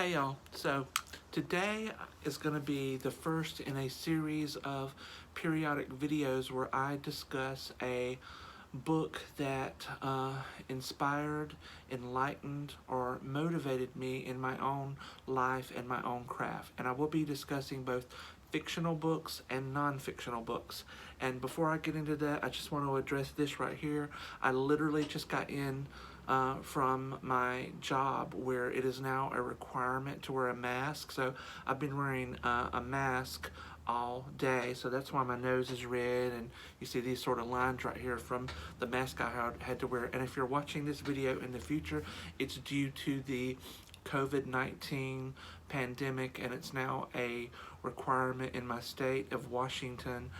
Hey y'all, so today is going to be the first in a series of periodic videos where I discuss a book that inspired, enlightened, or motivated me in my own life and my own craft. And I will be discussing both fictional books and non-fictional books. And before I get into that, I just want to address this right here. I literally just got in from my job where it is now a requirement to wear a mask. So I've been wearing a mask all day, so that's why my nose is red, and you see these sort of lines right here from the mask I had to wear. And if you're watching this video in the future, it's due to the COVID-19 pandemic, and it's now a requirement in my state of Washington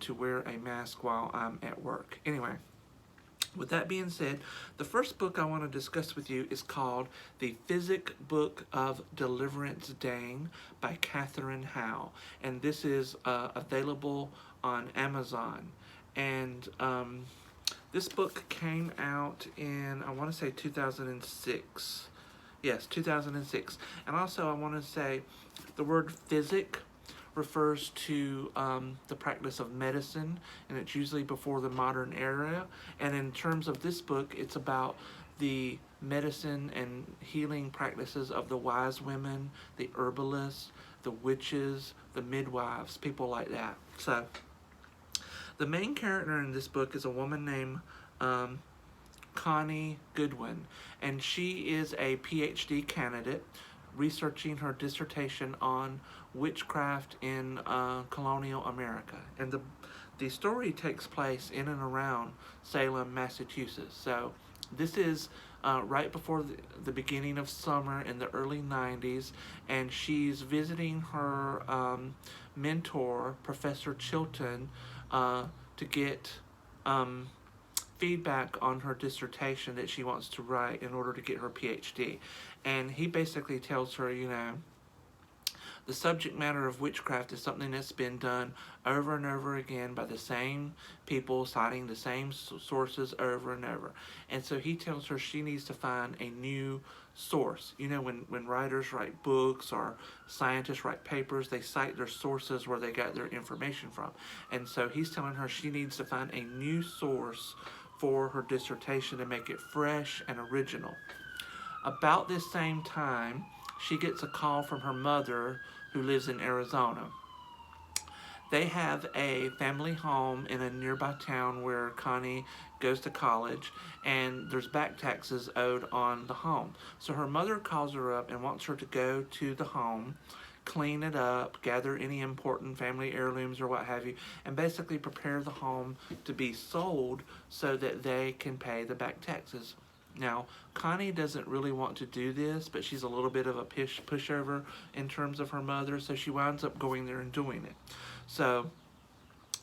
to wear a mask while I'm at work. Anyway, with that being said, the first book I want to discuss with you is called The Physick Book of Deliverance Dane by Katherine Howe. And this is available on Amazon. And this book came out in, I want to say 2006. Yes, 2006. And also I want to say the word physick refers to the practice of medicine, and it's usually before the modern era. And in terms of this book, it's about the medicine and healing practices of the wise women, the herbalists, the witches, the midwives, people like that. So the main character in this book is a woman named Connie Goodwin, and she is a PhD candidate researching her dissertation on witchcraft in colonial America. And the story takes place in and around Salem, Massachusetts. So this is right before the beginning of summer in the early 90s, and she's visiting her mentor, Professor Chilton, to get feedback on her dissertation that she wants to write in order to get her PhD. And he basically tells her, you know, the subject matter of witchcraft is something that's been done over and over again by the same people, citing the same sources over and over. And so he tells her she needs to find a new source. You know, when writers write books or scientists write papers, they cite their sources where they got their information from. And so he's telling her she needs to find a new source for her dissertation to make it fresh and original. About this same time, she gets a call from her mother, who lives in Arizona. They have a family home in a nearby town where Connie goes to college, and there's back taxes owed on the home. So her mother calls her up and wants her to go to the home, clean it up, gather any important family heirlooms or what have you, and basically prepare the home to be sold so that they can pay the back taxes. Now, Connie doesn't really want to do this, but she's a little bit of a pushover in terms of her mother, so she winds up going there and doing it. So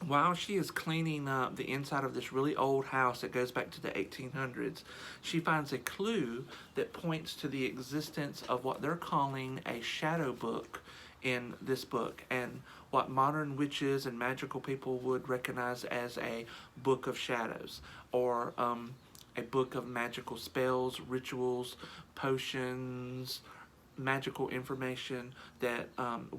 while she is cleaning up the inside of this really old house that goes back to the 1800s, she finds a clue that points to the existence of what they're calling a shadow book in this book, and what modern witches and magical people would recognize as a book of shadows, or a book of magical spells, rituals, potions, magical information that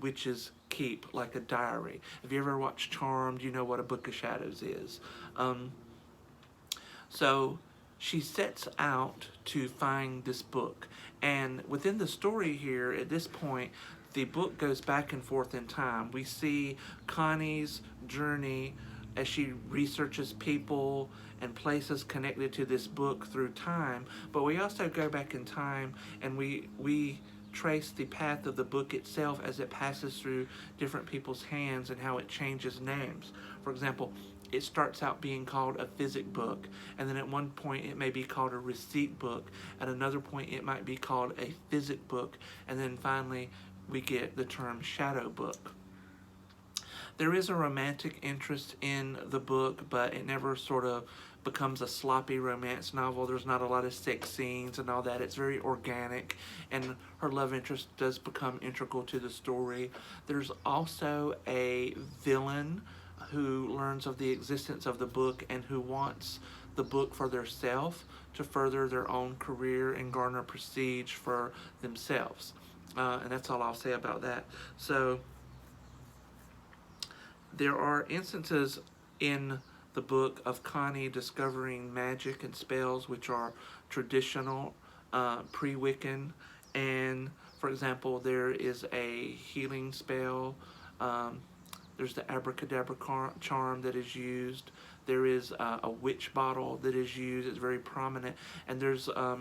witches keep, like a diary. If you ever watched Charmed, you know what a book of shadows is. So she sets out to find this book. And within the story here, at this point, the book goes back and forth in time. We see Connie's journey as she researches people and places connected to this book through time, but we also go back in time and we trace the path of the book itself as it passes through different people's hands and how it changes names. For example, it starts out being called a physick book, and then at one point it may be called a receipt book, at another point it might be called a physick book, and then finally we get the term shadow book. There is a romantic interest in the book, but it never sort of becomes a sloppy romance novel. There's not a lot of sex scenes and all that. It's very organic, and her love interest does become integral to the story. There's also a villain who learns of the existence of the book and who wants the book for themselves to further their own career and garner prestige for themselves. And that's all I'll say about that. So there are instances in the book of Connie discovering magic and spells which are traditional, pre-Wiccan. And for example, there is a healing spell. Um, there's the abracadabra charm that is used. There is a witch bottle that is used. It's very prominent. And there's a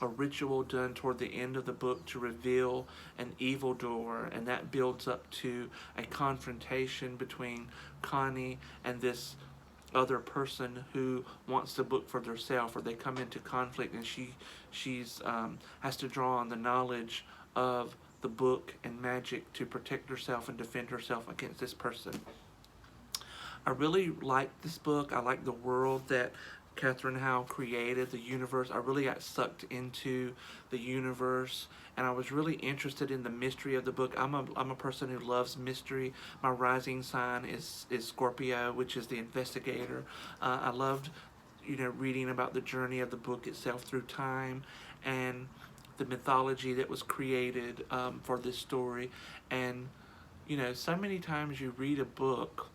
ritual done toward the end of the book to reveal an evildoer, and that builds up to a confrontation between Connie and this other person who wants the book for themselves, or they come into conflict, and she's has to draw on the knowledge of the book and magic to protect herself and defend herself against this person. I really like this book. I like the world that Katherine Howe created, the universe. I really got sucked into the universe, and I was really interested in the mystery of the book. I'm a person who loves mystery. My rising sign is Scorpio, which is the investigator. I loved, reading about the journey of the book itself through time and the mythology that was created for this story. And so many times you read a book,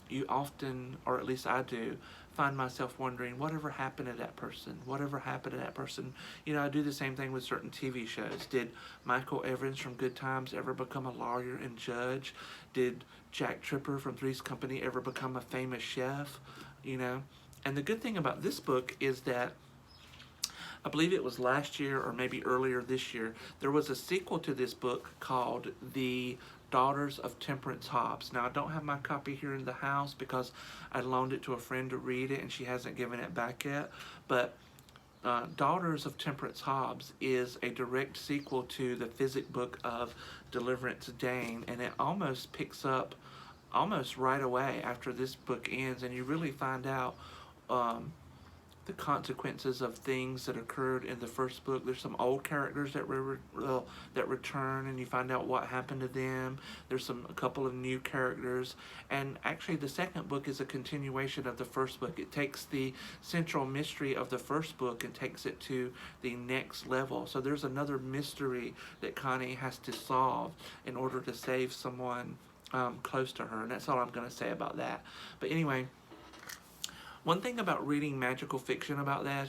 you often, or at least I do, find myself wondering, whatever happened to that person? Whatever happened to that person? I do the same thing with certain TV shows. Did Michael Evans from Good Times ever become a lawyer and judge? Did Jack Tripper from Three's Company ever become a famous chef? And the good thing about this book is that I believe it was last year or maybe earlier this year, there was a sequel to this book called The Daughters of Temperance Hobbs. Now, I don't have my copy here in the house because I loaned it to a friend to read it and she hasn't given it back yet. But Daughters of Temperance Hobbs is a direct sequel to the Physick book of Deliverance Dane, and it almost picks up almost right away after this book ends, and you really find out the consequences of things that occurred in the first book. There's some old characters that that return, and you find out what happened to them. There's a couple of new characters, and actually the second book is a continuation of the first book. It takes the central mystery of the first book and takes it to the next level. So there's another mystery that Connie has to solve in order to save someone close to her, and that's all I'm going to say about that. But anyway, one thing about reading magical fiction about that,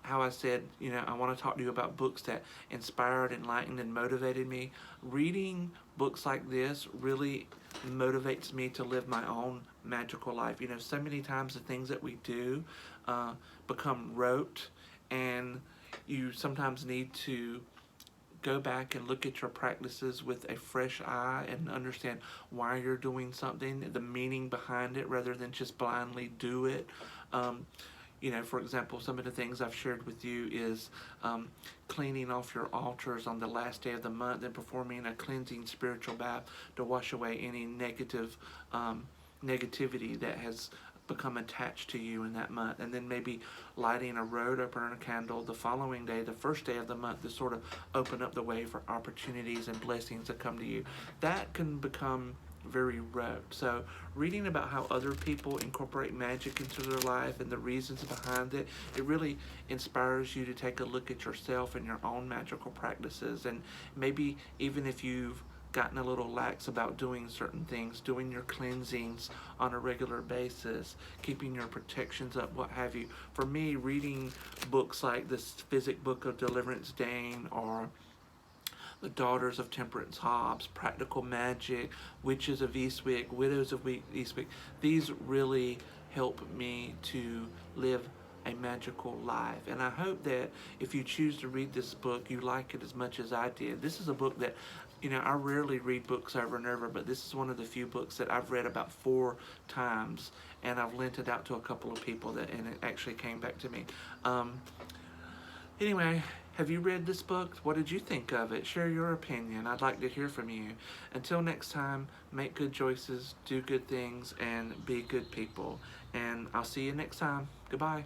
how I said, I want to talk to you about books that inspired, enlightened, and motivated me. Reading books like this really motivates me to live my own magical life. So many times the things that we do become rote, and you sometimes need to go back and look at your practices with a fresh eye and understand why you're doing something, the meaning behind it, rather than just blindly do it. For example, some of the things I've shared with you is cleaning off your altars on the last day of the month and performing a cleansing spiritual bath to wash away any negativity that has become attached to you in that month, and then maybe lighting a road opener candle the following day, the first day of the month, to sort of open up the way for opportunities and blessings that come to you. That can become very rote. So reading about how other people incorporate magic into their life and the reasons behind it, it really inspires you to take a look at yourself and your own magical practices. And maybe even if you've gotten a little lax about doing certain things, doing your cleansings on a regular basis, keeping your protections up, what have you. For me, reading books like this Physick book of Deliverance Dane, or The Daughters of Temperance Hobbs, Practical Magic, Witches of Eastwick, Widows of Eastwick, these really help me to live a magical life. And I hope that if you choose to read this book, you like it as much as I did. This is a book that, I rarely read books over and over, but this is one of the few books that I've read about 4 times, and I've lent it out to a couple of people and it actually came back to me. Anyway, have you read this book? What did you think of it? Share your opinion. I'd like to hear from you. Until next time, make good choices, do good things, and be good people. And I'll see you next time. Goodbye.